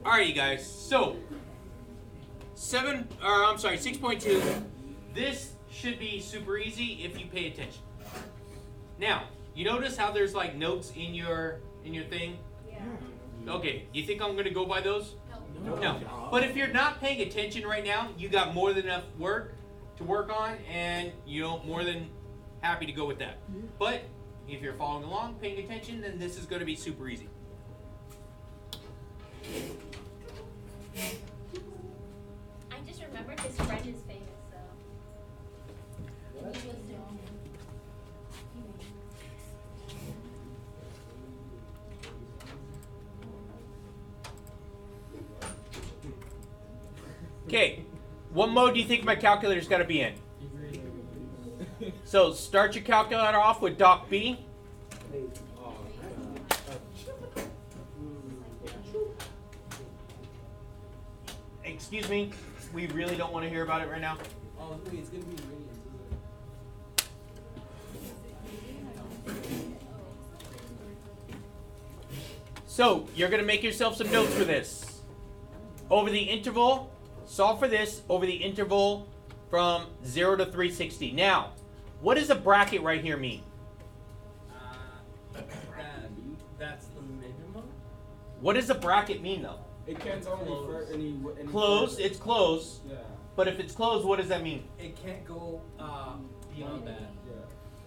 All right, you guys. So 6.2. This should be super easy if you pay attention. Now, you notice how there's like notes in your thing? Yeah. Okay. Do you think I'm gonna go by those? No. No. But if you're not paying attention right now, you got more than enough work to work on, and more than happy to go with that. But if you're following along, paying attention, then this is going to be super easy. I just remembered his friend is famous, so. Okay, what mode do you think my calculator's got to be in? So start your calculator off with Doc B. Excuse me, we really don't want to hear about it right now. Oh, wait, it's going to be radians, isn't it? So you're going to make yourself some notes for this. Over the interval, solve for this over the interval from 0 to 360. Now, what does a bracket right here mean? That's the minimum? What does a bracket mean though? It can't only for any Closed, it's closed. Yeah. But if it's closed, what does that mean? It can't go beyond that.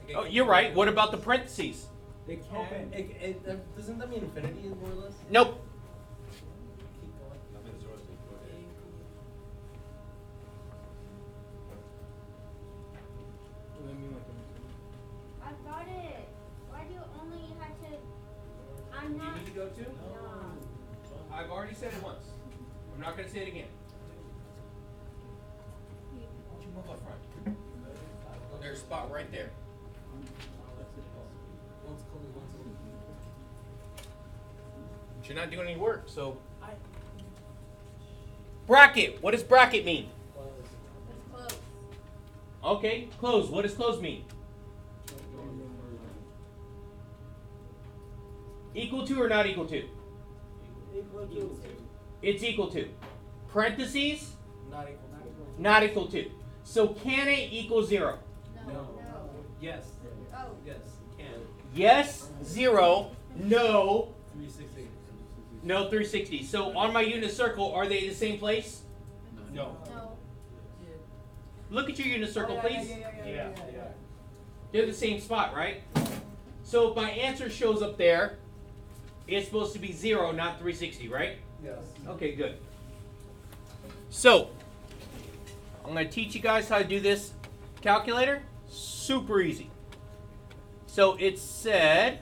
Yeah. Oh, you're right. What about the parentheses? It can. Doesn't that mean infinity more or less? Nope. Keep going. I got it. Why do you only have to? I'm not. You need to go to? No. I've already said it once. I'm not going to say it again. Why don't you move up front? There's a spot right there. But you're not doing any work, so. Bracket. What does bracket mean? It's close. Okay, close. What does close mean? Equal to or not equal to? Equal to. It's equal to. Parentheses? Not equal to. Not equal to. So can it equal 0? No. Yes. Oh. Yes, it can. Yes, 0. No, 360. no 360. So on my unit circle, are they the same place? No. No. Look at your unit circle, please. Yeah. They're the same spot, right? So if my answer shows up there, it's supposed to be 0, not 360, right? Yes. Okay, good. So, I'm going to teach you guys how to do this calculator. Super easy. So it said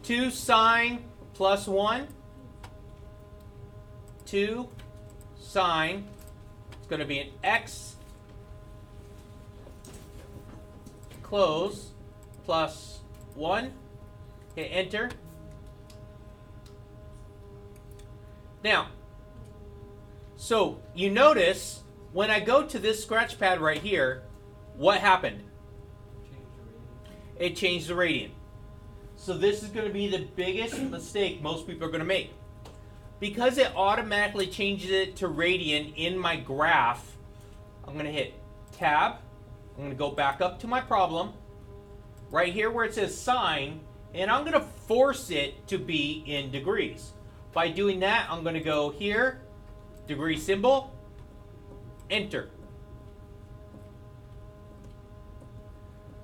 2 sine plus 1. 2 sine. It's going to be an x close plus 1. Hit enter. Now, so you notice when I go to this scratch pad right here, what happened? It changed the radian. So this is going to be the biggest mistake most people are going to make. Because it automatically changes it to radian in my graph, I'm going to hit tab. I'm going to go back up to my problem. Right here where it says sine, and I'm going to force it to be in degrees. By doing that, I'm going to go here, degree symbol, enter.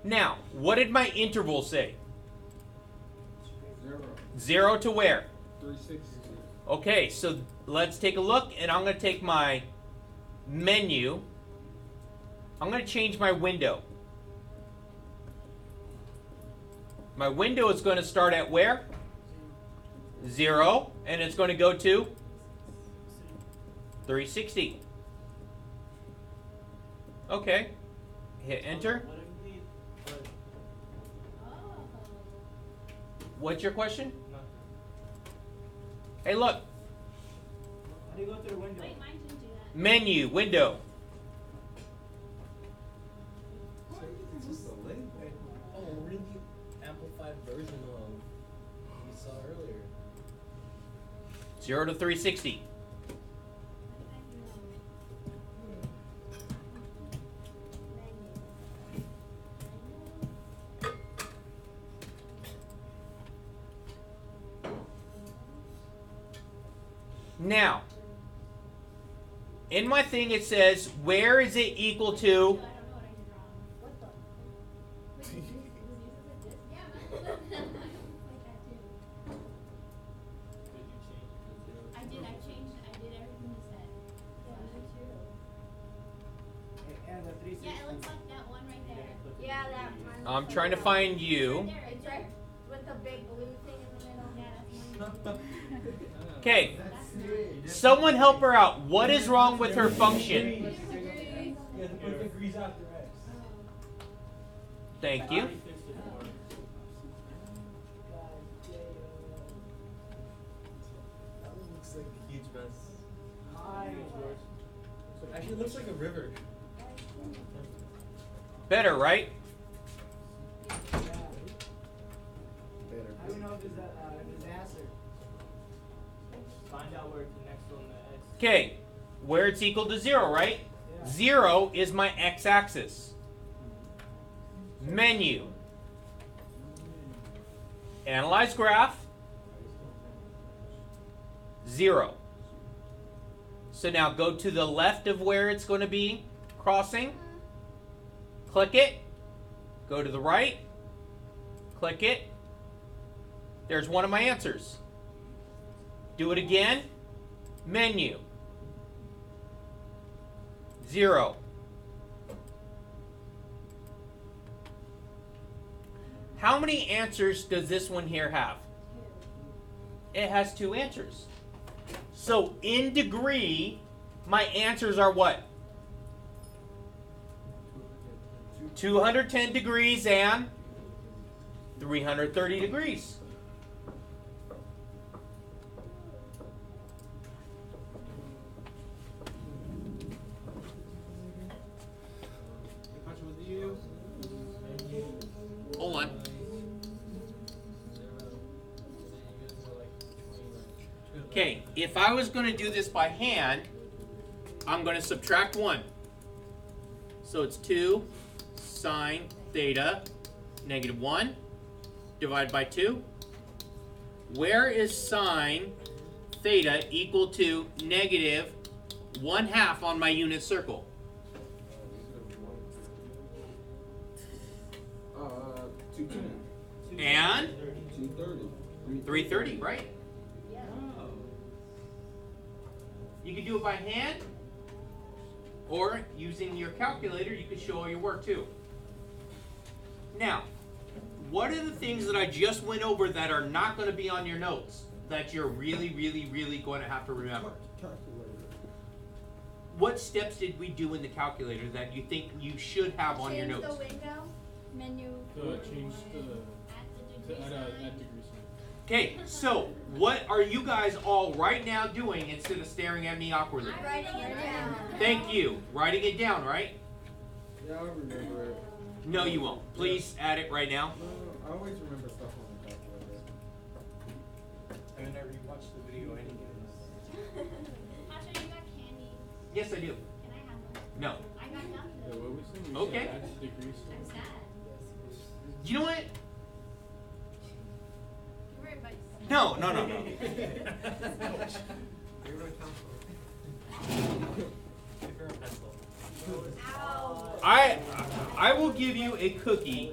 Now, what did my interval say? 0 to where? 360. Okay, so let's take a look, and I'm going to take my menu. I'm going to change my window. My window is going to start at where? 0, and it's going to go to 360. Okay, hit enter. What's your question? Hey, look. How do you go through the window? Wait, mine didn't do that. Menu, window. It's just a link. Oh, really amplified version of what we saw earlier. So 0 to 360. Now, in my thing it says, where is it equal to? Yeah, that one. I'm trying to find you. It's right with the big blue thing in the middle. Yeah, that's mine. Okay, someone help her out. What is wrong with her function? You have to put degrees after X. Thank you. That one looks like a huge mess. Actually, it looks like a river. Better, right? Better. I don't know if there's a disaster. Find out where it connects on the X. Okay, where it's equal to 0, right? Yeah. 0 is my x-axis. Menu. Analyze graph. 0. So now go to the left of where it's going to be crossing. Click it. Go to the right. Click it. There's one of my answers. Do it again. Menu. 0. How many answers does this one here have? It has 2 answers. So in degree, my answers are what? 210 degrees and 330 degrees. Hold on. Okay, if I was going to do this by hand, I'm going to subtract 1. So it's 2 sine theta negative 1 divided by 2. Where is sine theta equal to negative 1/2 on my unit circle? 210. And 230. 330, right? You can do it by hand, or using your calculator, you can show all your work too. Now, what are the things that I just went over that are not going to be on your notes that you're really, really, really going to have to remember? What steps did we do in the calculator that you think you should have on your Change notes? the window, menu. Change At the degree sign. Okay, so what are you guys all right now doing instead of staring at me awkwardly? I'm writing it down. Thank you. Writing it down, right? Yeah, I remember it. No, you won't. Please add it right now. No, I always remember stuff on the calculator. I mean, I rewatched the video anyways. Pastor, you got candy. Yes, I do. Can I have one? No. I got nothing. Okay. I'm sad. You know what? Give her advice. No. Ow. I will give you a cookie,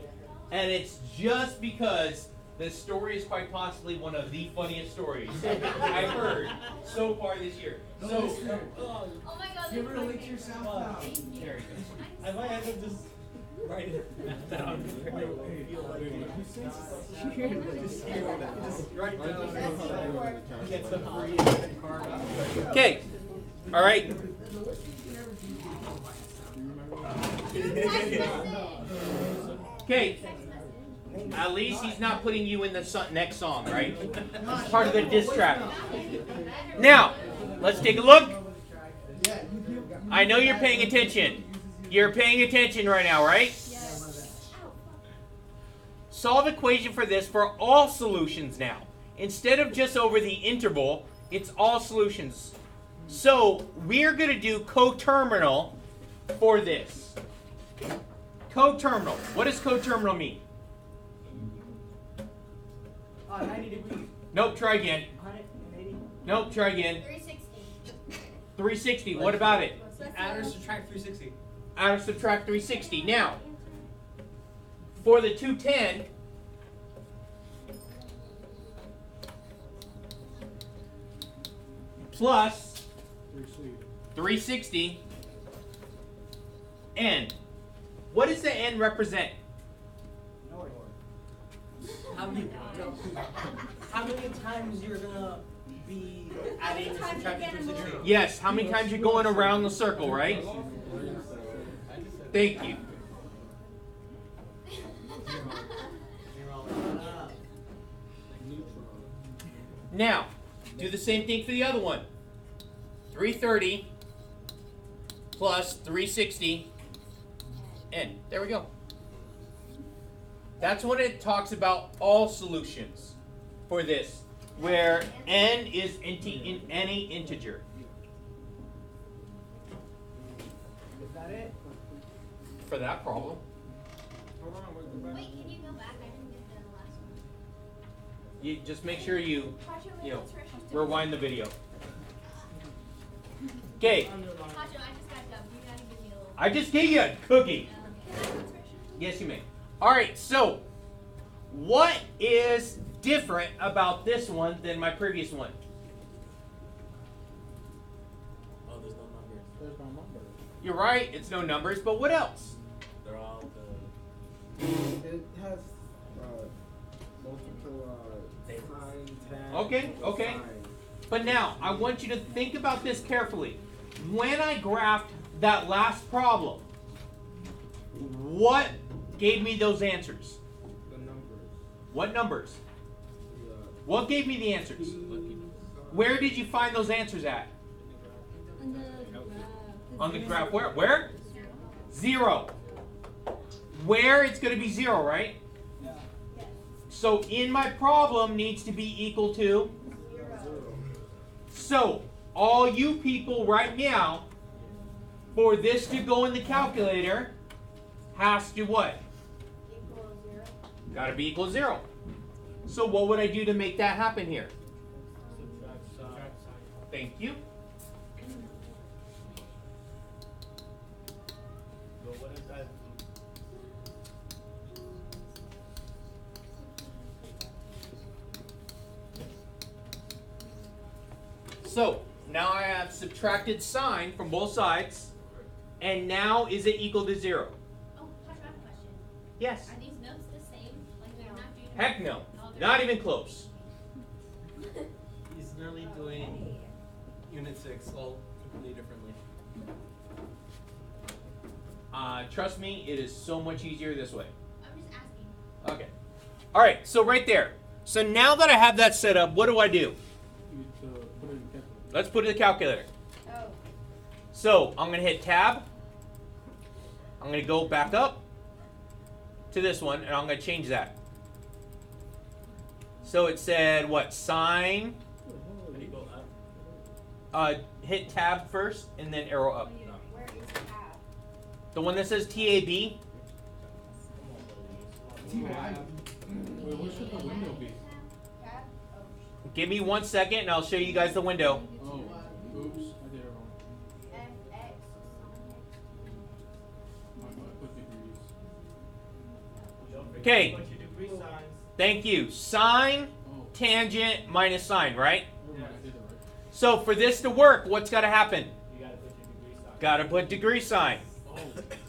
and it's just because this story is quite possibly one of the funniest stories I've heard so far this year. So, Oh my god. Give her a lick yourself out. there you go. I might have to just write it down. Just write down. Get the free card. Okay. All right. Okay. At least he's not putting you in the next song, right? It's part of the diss track. Now, let's take a look. I know you're paying attention. You're paying attention right now, right? Solve equation for this for all solutions now. Instead of just over the interval, It's all solutions. So we're going to do coterminal for this. Coterminal. What does coterminal mean? 90 degrees. Nope, try again. 180. Nope, try again. 360. 360. What about it? Add or subtract 360. Add or subtract 360. Now, for the 210, plus 360, n. What does the n represent? North. How many times you're gonna be adding and subtracting 360? Yes, how many times you're going around the circle, right? Thank you. Now, do the same thing for the other one. 330 plus 360 n. There we go. That's when it talks about all solutions for this, where n is in any integer. Is that it? For that problem. Wait, can you go back? I didn't get the last one. You just make sure you Pacho, know, what's Rachel's doing? rewind the video. Okay, Pacho, I just got dubbed. You gotta give me a little. I just gave you a cookie. What's Rachel's? Yes, you may. All right, so what is different about this one than my previous one? Oh, there's no numbers. There's no number. You're right, it's no numbers, but what else? They're all the. It has multiple sine, tan. Okay, okay. cosine. But now, I want you to think about this carefully. When I graphed that last problem, what gave me those answers? The numbers. What numbers? The, What gave me the answers? Where did you find those answers at? On the graph. Where? Where? 0. Where it's going to be 0, right? Yeah. So in my problem needs to be equal to. So all you people right now, for this to go in the calculator, has to what? Equal 0. Got to be equal to 0. So what would I do to make that happen here? Subtract sign. Thank you. So what is that? So now I have subtracted sine from both sides, and now is it equal to 0? Oh, Pacho, I have a question. Yes. Are these notes the same? Like they're not due to. Heck no. Oh, they're Not even close. He's literally doing unit 6 all completely differently. Trust me, it is so much easier this way. I'm just asking. Okay. All right, so right there. So now that I have that set up, what do I do? Let's put it in the calculator. Oh. So I'm going to hit tab. I'm going to go back up to this one, and I'm going to change that. So it said, what, sine? How do you go up? Hit tab first, and then arrow up. Where is tab? The one that says TAB. Wait, what should the window be? Tab? Oh. Give me 1 second, and I'll show you guys the window. Oh, oops, I did it wrong. FX. I put degrees. Don't forget Okay. to put your degree signs. Thank you. Sine, Oh, tangent, minus sine, right? never mind, I did it right. So for this to work, what's got to happen? You gotta put your degree sign. Got to put degree sign. Oh,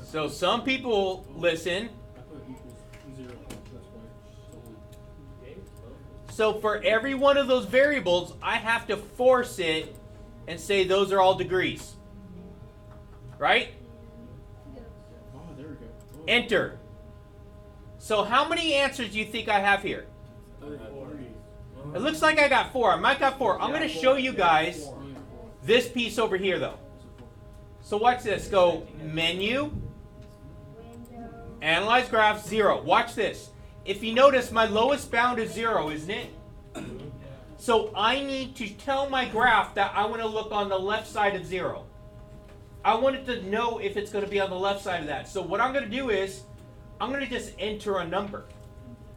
So some people listen. I put equals 0. That's why. Okay, well, So for every one of those variables, I have to force it and say those are all degrees. Right? Oh, there we go. Oh, Enter. So how many answers do you think I have here? 33. It looks like I got 4. I might got 4. I'm going to show you guys Oh, yeah, 4. this piece over here though. So watch this. Go menu, Window. analyze graph, 0. Watch this. If you notice, my lowest bound is 0, isn't it? So I need to tell my graph that I want to look on the left side of 0. I want it to know if it's going to be on the left side of that. So what I'm going to do is, I'm going to just enter a number.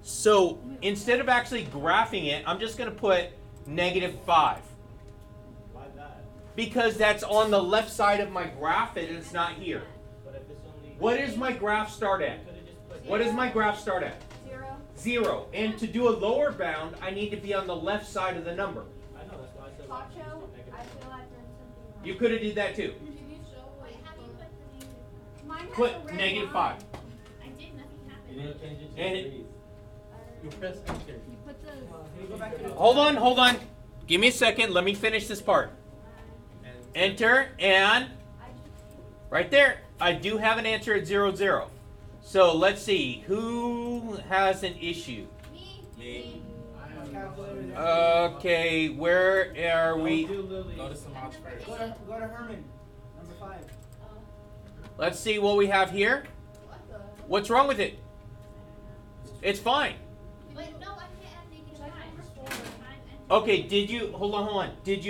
So instead of actually graphing it, I'm just going to put -5. Why that? Because that's on the left side of my graph and it's not here. But if it's only. What does my graph start at? Could've just put. What does my graph start at? 0. 0. And to do a lower bound, I need to be on the left side of the number. I know, that's why I said. Pacho, negative. I feel like there's something wrong. You could have did that too. Wait, how do you put the negative? Mine has Put a red -5. line. I did, nothing You happened. didn't change it to And it- degrees. You press enter. You put the. Can you go back to the. Hold on. Give me a second. Let me finish this part. And Enter, and I just. right there, I do have an answer at 0, 0. So let's see. Who has an issue? Me. Me. Okay, where are we? Go to Samaj first. Go to Herman. Number 5. Let's see what we have here. What the? What's wrong with it? It's fine. Wait, no, I can't add negative 5. Okay, did you, hold on. Did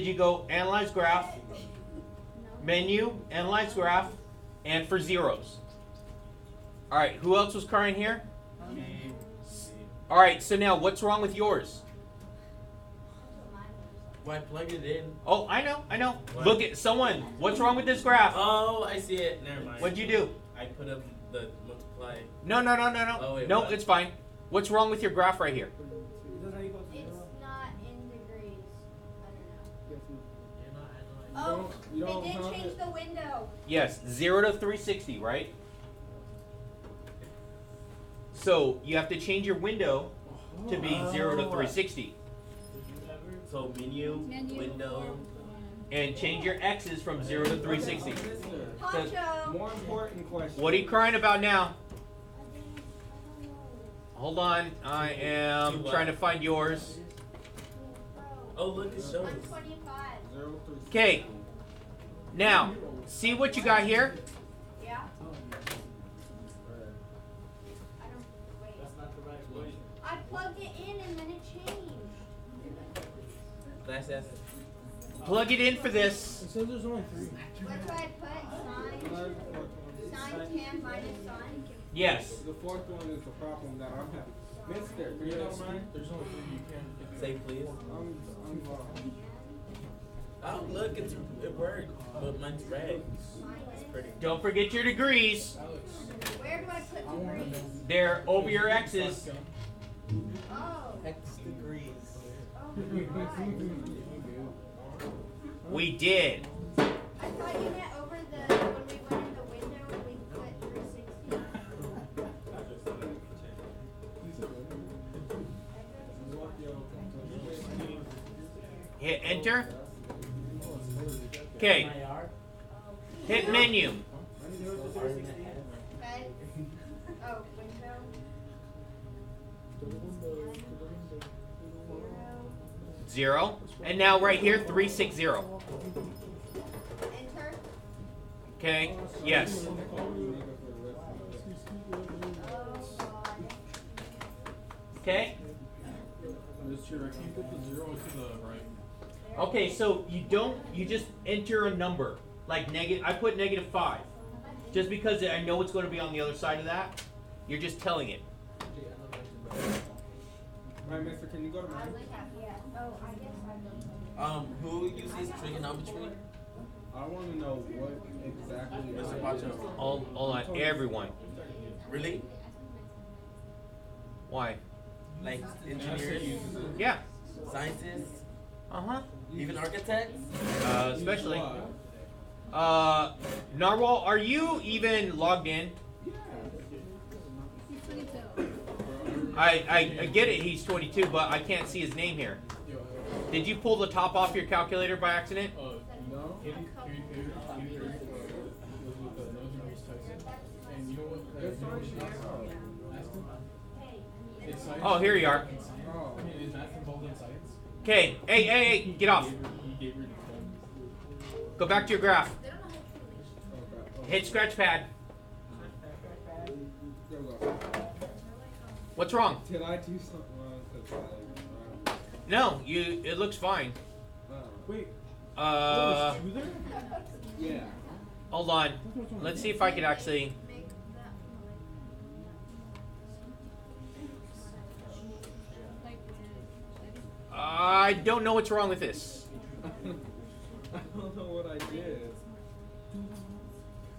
you go analyze graph, menu, analyze graph, and for zeros? All right, who else was crying here? Me. All right, so now what's wrong with yours? Well, I plugged it in. Oh, I know. What? Look at someone. What's wrong with this graph? Oh, I see it. Never mind. What'd you do? I put up the multiply. No. Oh, wait, No, what? it's fine. What's wrong with your graph right here? It's not in degrees. I don't know. You're not analyzing. Oh, you don't they did have change it. the window. Yes, 0 to 360, right? So you have to change your window to be 0 to 360. So menu, window. And change your X's from 0 to 360. Poncho. More important question. What are you crying about now? I don't know. Hold on, I am trying to find yours. Oh, look, it shows. 125. Okay, now, see what you got here? Yeah. I don't. Wait. That's not the right way. I plugged it in and then it changed. That's Plug it in for this. It says there's only 3. What do I put? Sine 10 minus sine. Yes. The fourth one is the problem that I'm having. Mister, can you know mine? There's only 3 you can. say please. I'm Oh, look, it worked, but mine's red. It's pretty. Don't forget your degrees. Where do I put degrees? They're over your X's. Oh. X degrees. Oh my god. We did. I thought you meant over the when we went in the window and we put 360. Hit enter. Okay. Hit menu. Okay. Oh, window. 0. And now right here, 360. Enter. Okay. Yes. Oh god. Okay. Just here, can you put the 0 to the right? Okay, so you just enter a number. Like negative, I put -5. Just because I know it's going to be on the other side of that. You're just telling it. Right, mister, can you go to mine? Yeah. Oh, I guess I don't. Who uses trigonometry? I want to know what exactly. Mr. Pacho. Hold on, everyone. Really? Why? Like engineers, Yeah. scientists, Uh-huh. even architects? Especially. Narwhal, are you even logged in? I get it, he's 22, but I can't see his name here. Did you pull the top off your calculator by accident? No. Here with the no degrees Tyson. And you know what? It's already there. It's science. Oh, here you are. Oh. Is math involved in science? Okay, hey, get off. He gave her the phone. Go back to your graph. Okay. Hit scratch pad. There we go. What's wrong? Did I do something wrong? 'Cause looks like. No, it looks fine. Wait. Uh, There's two there? Yeah. hold on. Let's see if I can actually. Make that I don't know what's wrong with this. I don't know what I did.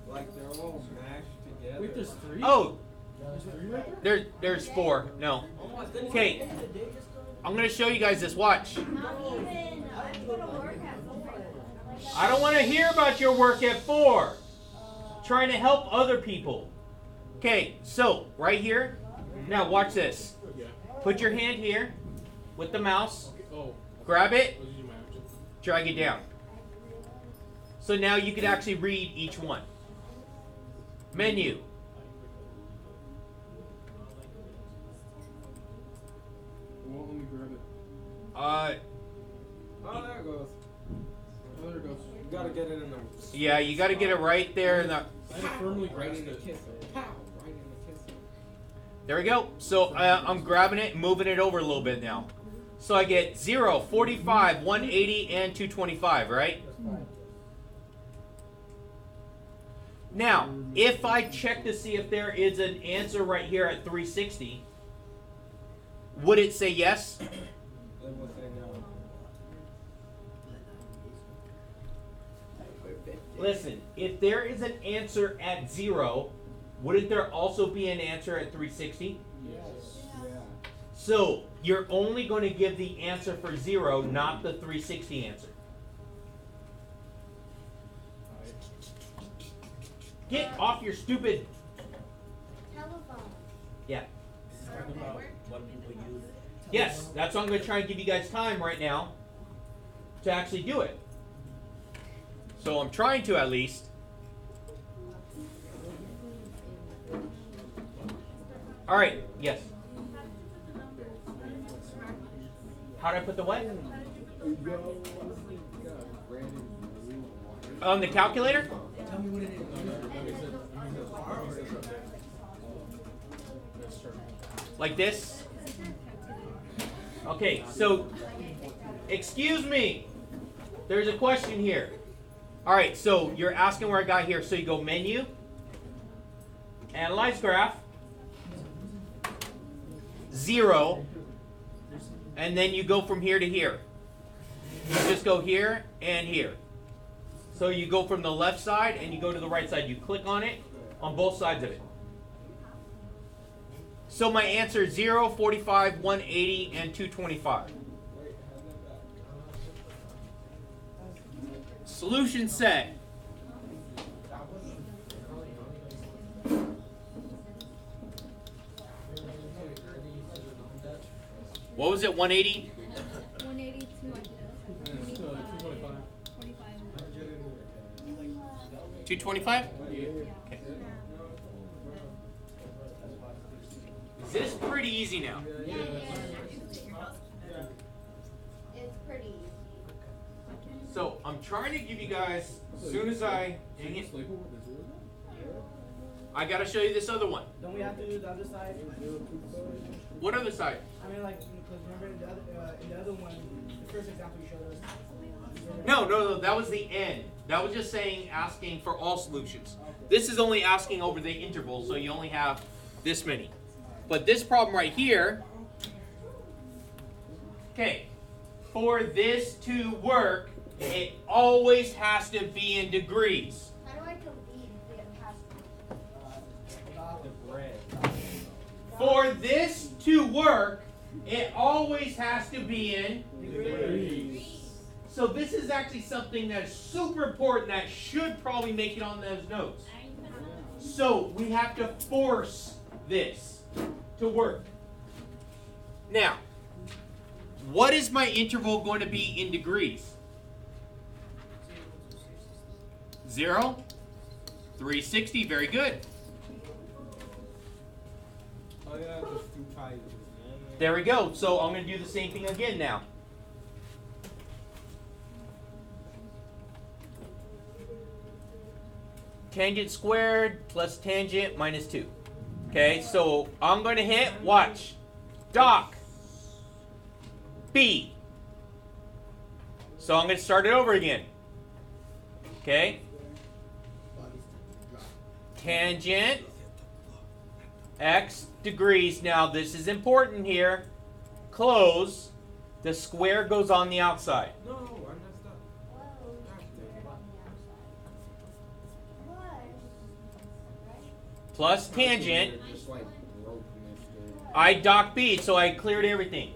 Like they're all mashed together. Wait, there's three? Oh, There's three right there? there's 4. No. Oh my goodness. Okay, I'm gonna show you guys this. Watch. Not even. I'm gonna work at 4. I don't want to hear about your work at 4. Trying to help other people. Okay, so right here. Now watch this. Yeah. Put your hand here with the mouse. Okay. Oh. Grab it. I was using my action. Drag it down. So now you can actually read each one. Menu. It won't let me grab it. Oh, there it goes. Oh, there it goes. You gotta get it in the. Yeah, you got to get it right there. In the, I had to firmly Right grasp in the it. kisser. Pow! Right in the kisser. there we go. So I'm grabbing it and moving it over a little bit now. So I get 0, 45, 180, and 225, right? Now, if I check to see if there is an answer right here at 360, would it say yes? It will say no. Listen, if there is an answer at 0, wouldn't there also be an answer at 360? Yeah. So you're only going to give the answer for 0, not the 360 answer. Get off your stupid. Telephone. Yeah. This is talking about what people use. Yes, that's why I'm going to try and give you guys time right now to actually do it. So I'm trying to at least. All right. Yes. How do I put the what? On the calculator? Tell me what it is. Like this? Okay, so, excuse me. There's a question here. All right, so you're asking where I got here. So you go menu, analyze graph, 0, and then you go from here to here. You just go here and here. So you go from the left side and you go to the right side. You click on it on both sides of it. So my answer is 0, 45, 180, and 225. Solution set. What was it, 180? 180 225. 225? Yeah. Okay. This is pretty easy now. It's pretty easy. So I'm trying to give you guys, as soon as I, dang it, Label with the zero? I gotta show you this other one. Don't we have to do the other side? What other side? I mean, like, because remember in the other one, the first example you showed us. No, that was the end. That was just saying, asking for all solutions. This is only asking over the interval, so you only have this many. But this problem right here, okay, for this to work, it always has to be in degrees. How do I delete the past? The bread. For this to work, it always has to be in. So this is actually something that is super important that should probably make it on those notes. So we have to force this to work. Now, what is my interval going to be in degrees? 0, 360, very good. Oh yeah, just 2 times. There we go. So I'm going to do the same thing again now. Tangent squared plus tangent minus 2. Okay, so I'm going to hit, watch, dock. B. So I'm going to start it over again. Okay? Tangent x degrees. Now this is important here. Close. The square goes on the outside. No, I messed up. Plus tangent. Just like broke Mr. I dock B, so I cleared everything.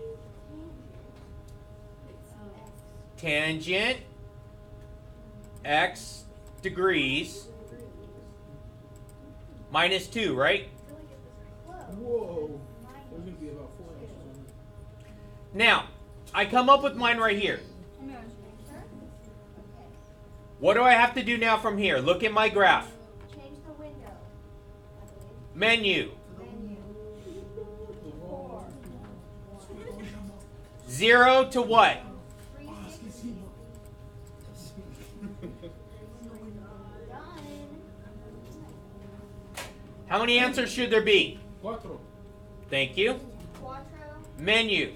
Tangent x degrees minus 2, right? Whoa. There's gonna be about 4 inches on it. Now, I come up with mine right here. What do I have to do now from here? Look at my graph. Change the window. Menu. Menu. 0 to what? 360. Done. How many answers should there be? Cuatro. Thank you. Quattro. Menu.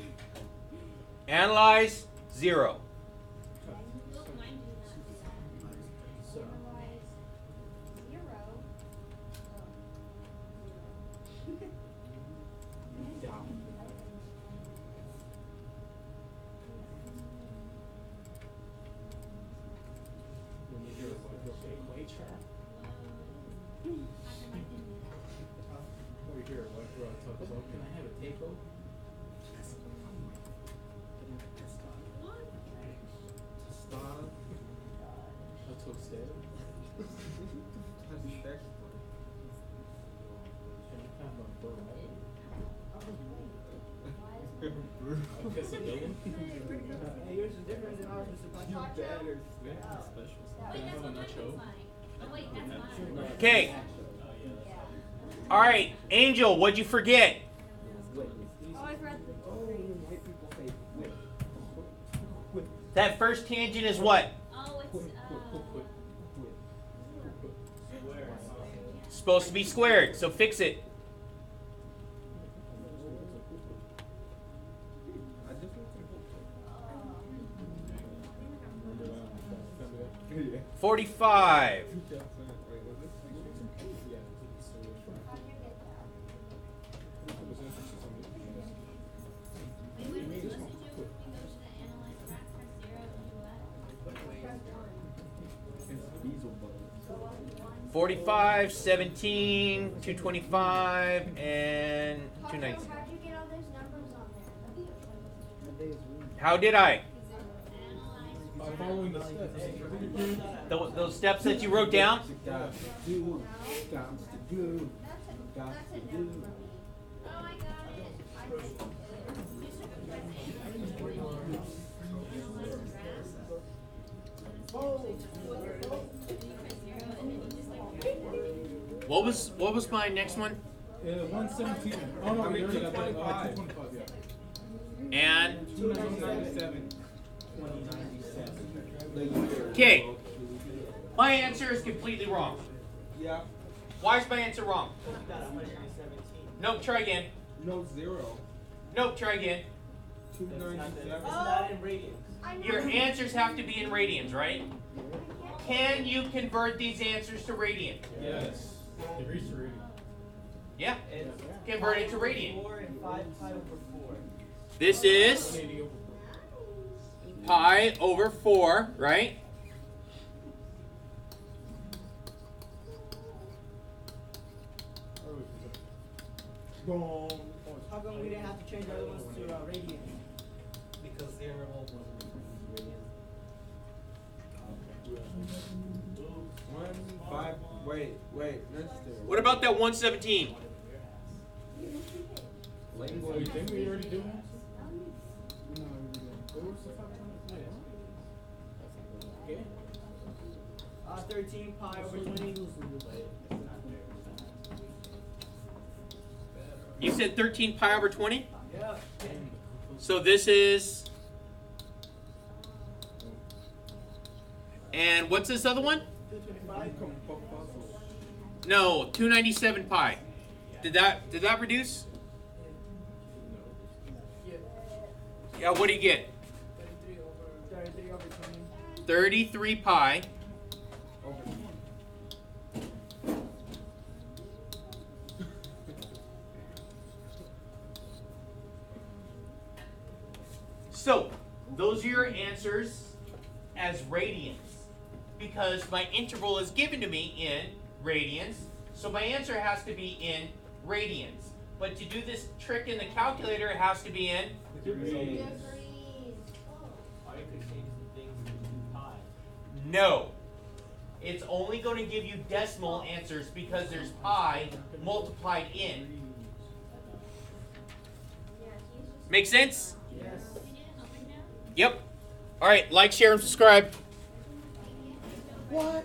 Analyze 0. Otherwise, 0. When you hear equation. Over here, what? Can I have a takeover? Stop. That's what's there. Hey, yours is different than ours, Mr. Pacho. Quattro. Can I have a nacho? Okay. All right, Angel, what'd you forget? Oh, I forgot the White people say whip. That first tangent is what? Oh, it's Supposed to be squared, so fix it. I just want Yeah. 45. to wait, was this? How'd you get that? Wait, what are we supposed to do when we go to the analyze graph? Press 0 and do what? 45, 17, 225, and Quattro, 290. how'd you get all those numbers on there? How did I? Analyze. By following the steps. Those steps that you wrote down? Got to do. Got to do. That's a no for me. Oh, I got it. I did it. What was my next one? 117. Oh no, I mean, you already got that. 225. 225, yeah. And 297. 2097. okay, my answer is completely wrong. Yeah. Why is my answer wrong? Got 117. Nope, try again. No, 0. Nope, try again. It's not 297. in radians. I know. Your answers have to be in radians, right? Can you convert these answers to radian? Yes. Degrees to radian. Yeah, It's convert it to radian. 4 and 5 pi over 4. This is 180 over 4. pi over 4, right? How come we didn't have to change the other ones to radians? Because they were all Wait. Next What about that 117? Wait, didn't we already do that? No, we didn't. Okay. 13 pi over 20. You said 13 pi over 20? Yeah. So this is... And what's this other one? 225. No, 297 pi. Did that reduce? Yeah, what do you get? 33 over 20. 33 pi. Over. So, those are your answers as radians. Because my interval is given to me in radians, so my answer has to be in radians. But to do this trick in the calculator, it has to be in Degrees. Or you could change the things and do pi. no. It's only going to give you decimal answers because there's pi multiplied in. Make sense? Yes. Yep. All right, like, share, and subscribe. What?